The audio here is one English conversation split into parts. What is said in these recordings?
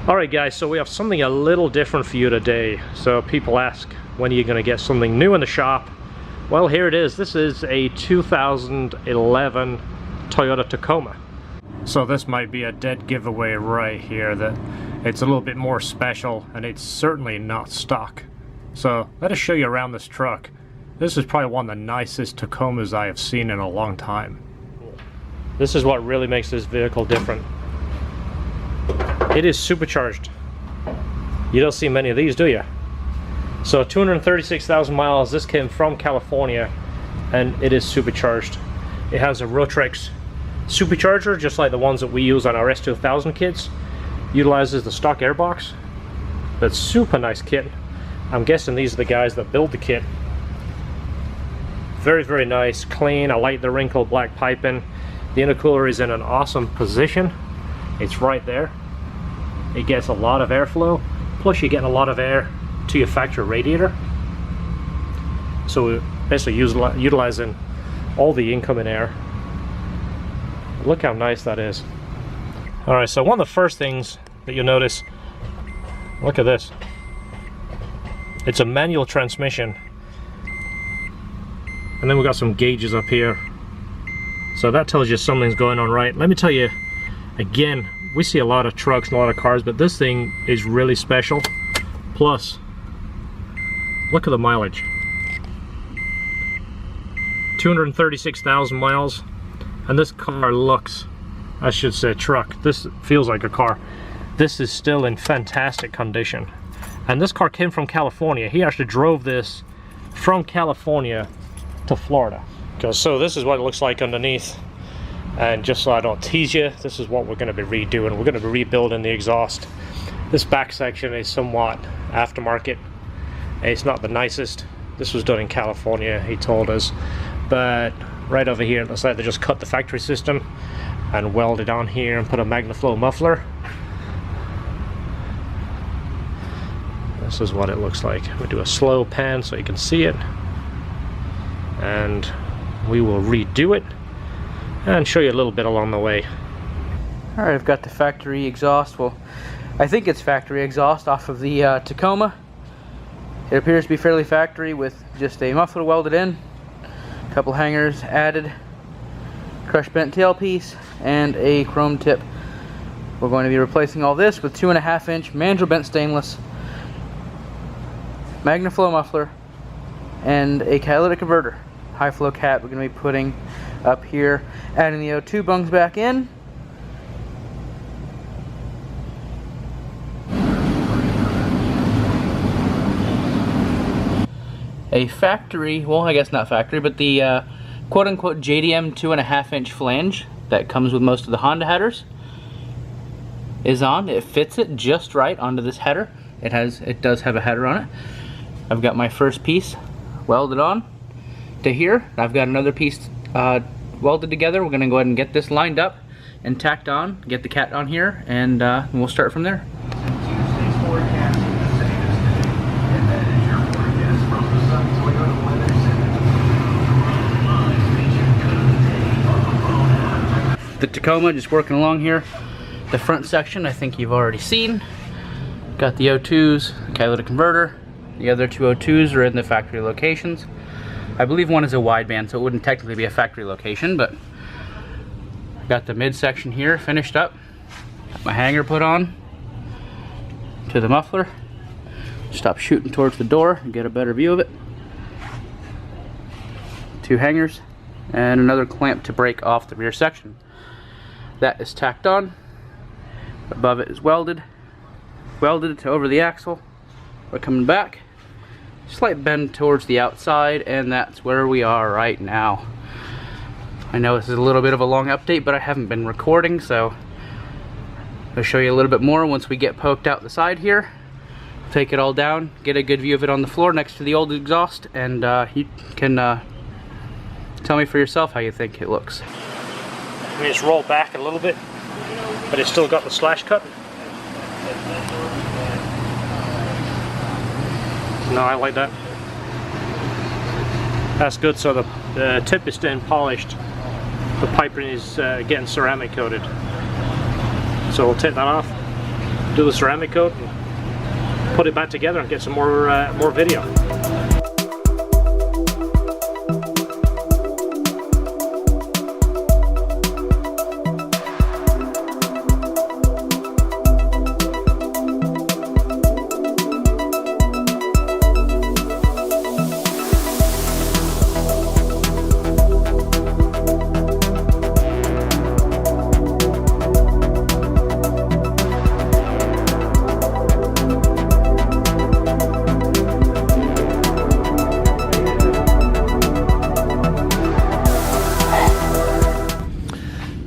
Alright guys, so we have something a little different for you today. So people ask, when are you going to get something new in the shop? Well, here it is. This is a 2011 Toyota Tacoma. So this might be a dead giveaway right here, that it's a little bit more special and it's certainly not stock. So let us show you around this truck. This is probably one of the nicest Tacomas I have seen in a long time. This is what really makes this vehicle different. It is supercharged. You don't see many of these, do you? So 236,000 miles. This came from California and it is supercharged. It has a Rotrex supercharger, just like the ones that we use on our S2000 kits. Utilizes the stock airbox. But super nice kit. I'm guessing these are the guys that build the kit. Very, very nice, clean. I like the wrinkled black piping. The intercooler is in an awesome position. It's right there. It gets a lot of airflow, plus you're getting a lot of air to your factory radiator. So we're basically utilizing all the incoming air. Look how nice that is. Alright, so one of the first things that you'll notice, look at this. It's a manual transmission. And then we've got some gauges up here. So that tells you something's going on right. Let me tell you, again, we see a lot of trucks and a lot of cars, but this thing is really special. Plus, look at the mileage. 236,000 miles. And this car looks, I should say truck, this feels like a car. This is still in fantastic condition. And this car came from California. He actually drove this from California to Florida. So this is what it looks like underneath. And just so I don't tease you, this is what we're going to be redoing. We're going to be rebuilding the exhaust. This back section is somewhat aftermarket. It's not the nicest. This was done in California, he told us. But right over here, it looks like they just cut the factory system and welded on here and put a MagnaFlow muffler. This is what it looks like. We'll do a slow pan so you can see it. And we will redo it and show you a little bit along the way. Alright, I've got the factory exhaust. Well, I think it's factory exhaust off of the Tacoma. It appears to be fairly factory with just a muffler welded in, a couple hangers added, crushed bent tailpiece, and a chrome tip. We're going to be replacing all this with 2.5-inch mandrel bent stainless, MagnaFlow muffler, and a catalytic converter. High flow cap we're going to be putting up here, adding the O2 bungs back in. A factory, well, I guess not factory, but the quote-unquote JDM 2.5-inch flange that comes with most of the Honda headers is on. It fits it just right onto this header. It does have a header on it. I've got my first piece welded on to here. I've got another piece welded together. We're going to go ahead and get this lined up and tacked on, get the cat on here, and we'll start from there. The Tacoma just working along here. The front section I think you've already seen. Got the O2s, the catalytic converter. The other two O2s are in the factory locations. I believe one is a wideband, so it wouldn't technically be a factory location, but got the midsection here finished up. Got my hanger put on to the muffler. Stop shooting towards the door and get a better view of it. Two hangers and another clamp to break off the rear section. That is tacked on. Above it is welded to over the axle. We're coming back. Slight bend towards the outside, and that's where we are right now. I know this is a little bit of a long update, but I haven't been recording, so I'll show you a little bit more once we get poked out the side here. Take it all down, get a good view of it on the floor next to the old exhaust, and you can tell me for yourself how you think it looks. Let me just roll back a little bit, but it's still got the slash cut. No, I like that. That's good. So the tip is staying polished. The piping is getting ceramic coated. So we'll take that off. do the ceramic coat and put it back together and get some more video.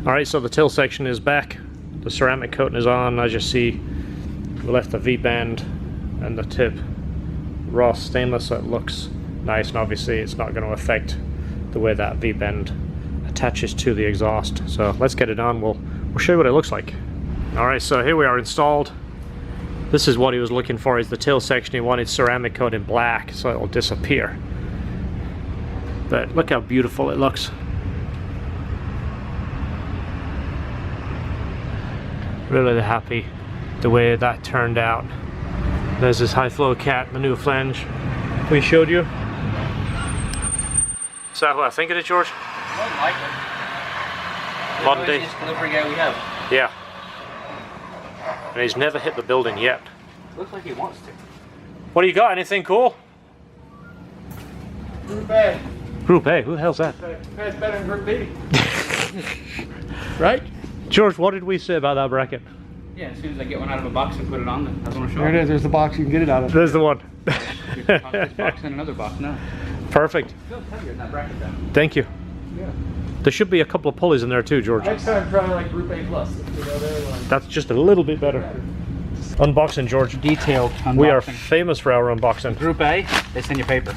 Alright, so the till section is back. The ceramic coating is on. As you see, we left the V-band and the tip raw stainless, so it looks nice, and obviously it's not going to affect the way that V-band attaches to the exhaust. So let's get it on. We'll show you what it looks like. Alright, so here we are installed. This is what he was looking for, is the till section. He wanted ceramic coat in black so it will disappear. But look how beautiful it looks. Really happy the way that turned out. There's this high flow cat, the new flange we showed you. Is that who I think it is, George? More than likely. Modern day delivery guy we have. Yeah. And he's never hit the building yet. Looks like he wants to. What do you got? Anything cool? Group A. Group A? Who the hell's that? That's better than Group B. Right? George, what did we say about that bracket? Yeah, as soon as I get one out of a box and put it on, I want to show There it is. There's the box. You can get it out of. There's the one. This box and another box now. Perfect. It's still heavier than that bracket though. Thank you. Yeah. There should be a couple of pulleys in there too, George. Next time, try like Group A plus. You know, they're like That's just a little bit better. Unboxing, George. Detailed unboxing. We are famous for our unboxing. Group A, it's in your paper.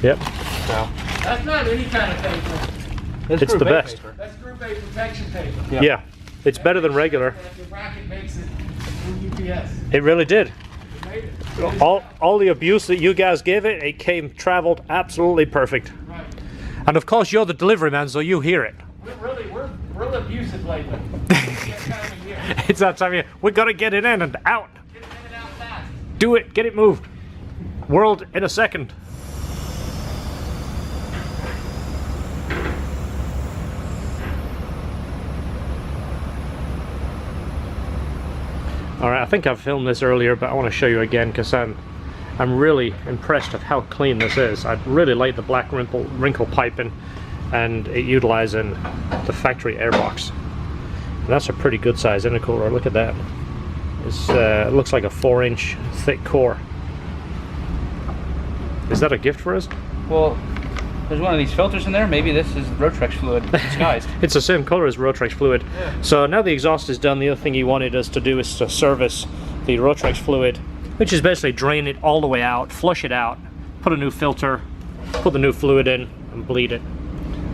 Yep. So That's not any kind of paper. It's Group the A best. paper. That's Group A protection paper. Yeah. Yeah. It's better than regular. And the bracket makes it through UPS. It really did. You made it. All the abuse that you guys gave it, it traveled absolutely perfect. Right. And of course, you're the delivery man, so you hear it. We're real abusive lately. It's that time of year. It's that time of year. We gotta get it in and out. Get it in and out fast. Do it. Get it moved. World in a second. Alright, I think I've filmed this earlier, but I want to show you again because I'm really impressed of how clean this is. I really like the black wrinkle piping and it utilizing the factory airbox. And that's a pretty good size intercooler. Look at that. It looks like a 4-inch thick core. Is that a gift for us? Well, there's one of these filters in there. Maybe this is Rotrex fluid disguised. It's the same color as Rotrex fluid. Yeah. So now the exhaust is done, the other thing he wanted us to do is to service the Rotrex fluid, which is basically drain it all the way out, flush it out, put a new filter, put the new fluid in, and bleed it.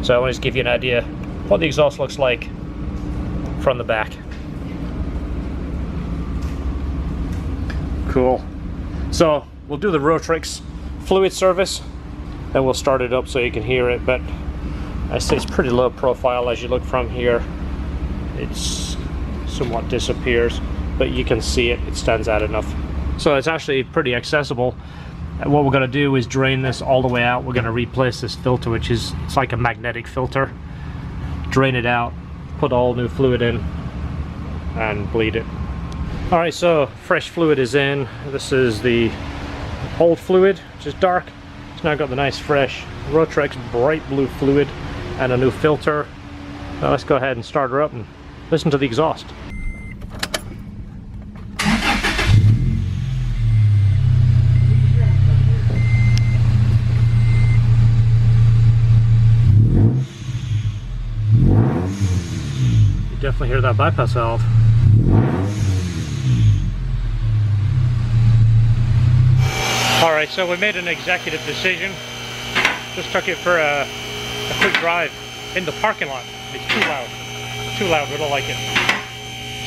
So I want to just give you an idea what the exhaust looks like from the back. Cool. So we'll do the Rotrex fluid service, then we'll start it up so you can hear it, but I say it's pretty low profile. As you look from here, it's somewhat disappears, but you can see it stands out enough. So it's actually pretty accessible. And what we're going to do is drain this all the way out. We're going to replace this filter, which is, it's like a magnetic filter. Drain it out, put all new fluid in, and bleed it. Alright, so fresh fluid is in. This is the old fluid, which is dark. It's now got the nice fresh Rotrex bright blue fluid and a new filter. Now let's go ahead and start her up and listen to the exhaust. You definitely hear that bypass valve. Alright, so we made an executive decision. Just took it for a quick drive in the parking lot. It's too loud. Too loud, we don't like it.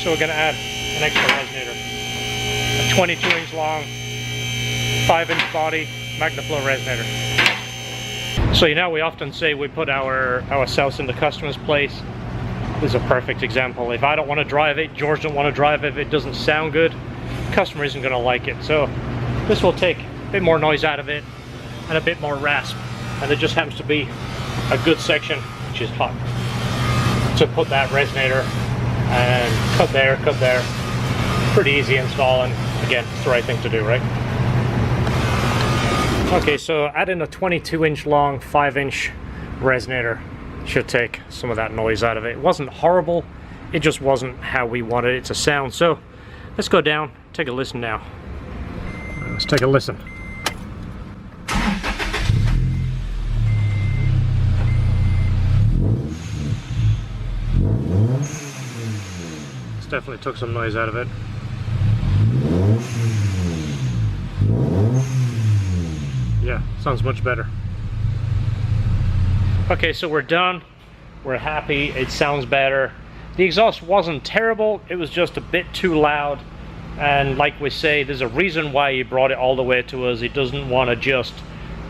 So we're going to add an extra resonator. A 22-inch long, 5-inch body MagnaFlow resonator. So you know, we often say we put ourselves in the customer's place. This is a perfect example. If I don't want to drive it, George don't want to drive it, if it doesn't sound good, customer isn't going to like it. So this will take a bit more noise out of it and a bit more rasp, and there just happens to be a good section, which is hot, to put that resonator, and cut there, pretty easy installing. Again, it's the right thing to do, right? Okay, so adding a 22-inch long 5-inch resonator should take some of that noise out of it. It wasn't horrible, it just wasn't how we wanted it to sound. So let's go down, take a listen now. Let's take a listen. This definitely took some noise out of it. Yeah, sounds much better. Okay, so we're done. We're happy. It sounds better. The exhaust wasn't terrible. It was just a bit too loud. And like we say, there's a reason why he brought it all the way to us. He doesn't want to just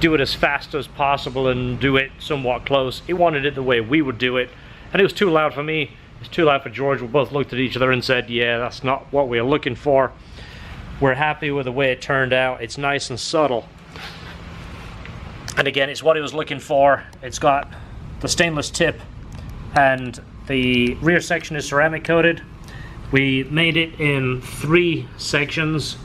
do it as fast as possible and do it somewhat close. He wanted it the way we would do it. And it was too loud for me. It was too loud for George. We both looked at each other and said, yeah, that's not what we're looking for. We're happy with the way it turned out. It's nice and subtle. And again, it's what he was looking for. It's got the stainless tip, and the rear section is ceramic coated. We made it in 3 sections,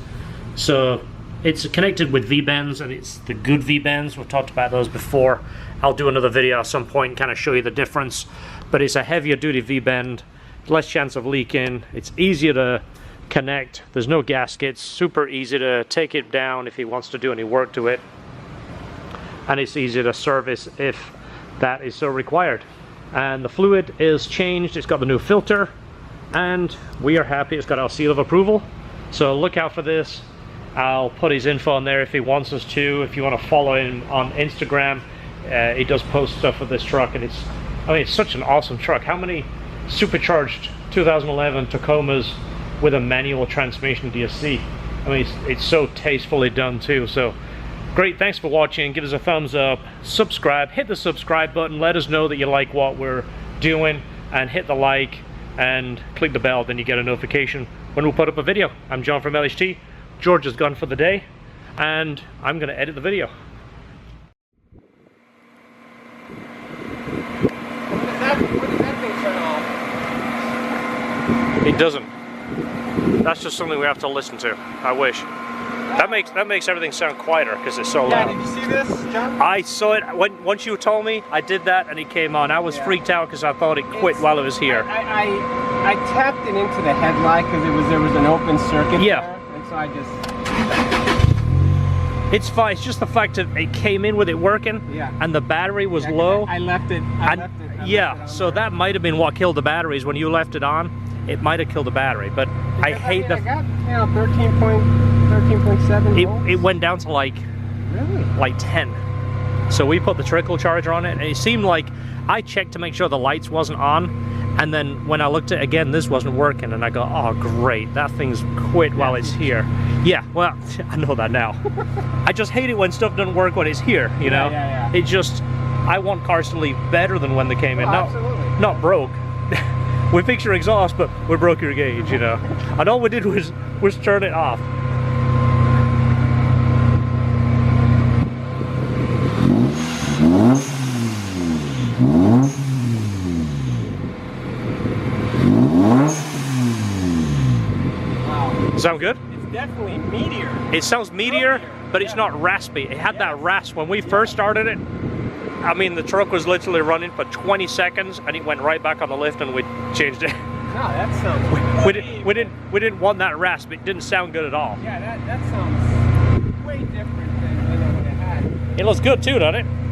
so it's connected with V-bends, and it's the good V-bends. We've talked about those before. I'll do another video at some point and kind of show you the difference. But it's a heavier duty V-bend, less chance of leaking. It's easier to connect. There's no gaskets. Super easy to take it down if he wants to do any work to it. And it's easy to service if that is so required. And the fluid is changed. It's got the new filter, and we are happy. It's got our seal of approval, so look out for this. I'll put his info on there if he wants us to. If you want to follow him on Instagram, he does post stuff for this truck, and it's such an awesome truck. How many supercharged 2011 Tacomas with a manual transmission do you see? I mean, it's so tastefully done too. So great, thanks for watching. Give us a thumbs up, subscribe, hit the subscribe button, let us know that you like what we're doing, and hit the like and click the bell, then you get a notification when we put up a video. I'm John from LHT. George is gone for the day, and I'm going to edit the video. When does that thing turn off? It doesn't. That's just something we have to listen to. I wish. That makes everything sound quieter because it's so loud. Yeah, did you see this, John? I saw it once you told me. I did that and it came on. I was freaked out because I thought it quit while it was here. I tapped it into the headlight because there was an open circuit there, and so I just... It's fine. It's just the fact that it came in with it working, and the battery was low. I left it. So that might have been what killed the batteries when you left it on. It might have killed the battery, but I hate the... I got 13.7 volts. It went down to like 10. So we put the trickle charger on it, and it seemed like I checked to make sure the lights wasn't on, and then when I looked at it again, this wasn't working, and I go, oh great, that thing's quit while it's here. Yeah, well, I know that now. I just hate it when stuff doesn't work when it's here, you know? It just, I want cars to leave better than when they came in. Not broke. We fixed your exhaust, but we broke your gauge, you know. And all we did was turn it off. Wow. Sound good? It's definitely meatier. It sounds meatier, but it's not raspy. It had that rasp when we first started it. I mean, the truck was literally running for 20 seconds, and it went right back on the lift, and we changed it. No, that sounds we didn't want that rasp. It didn't sound good at all. Yeah, that sounds way different than what it had. It looks good too, doesn't it?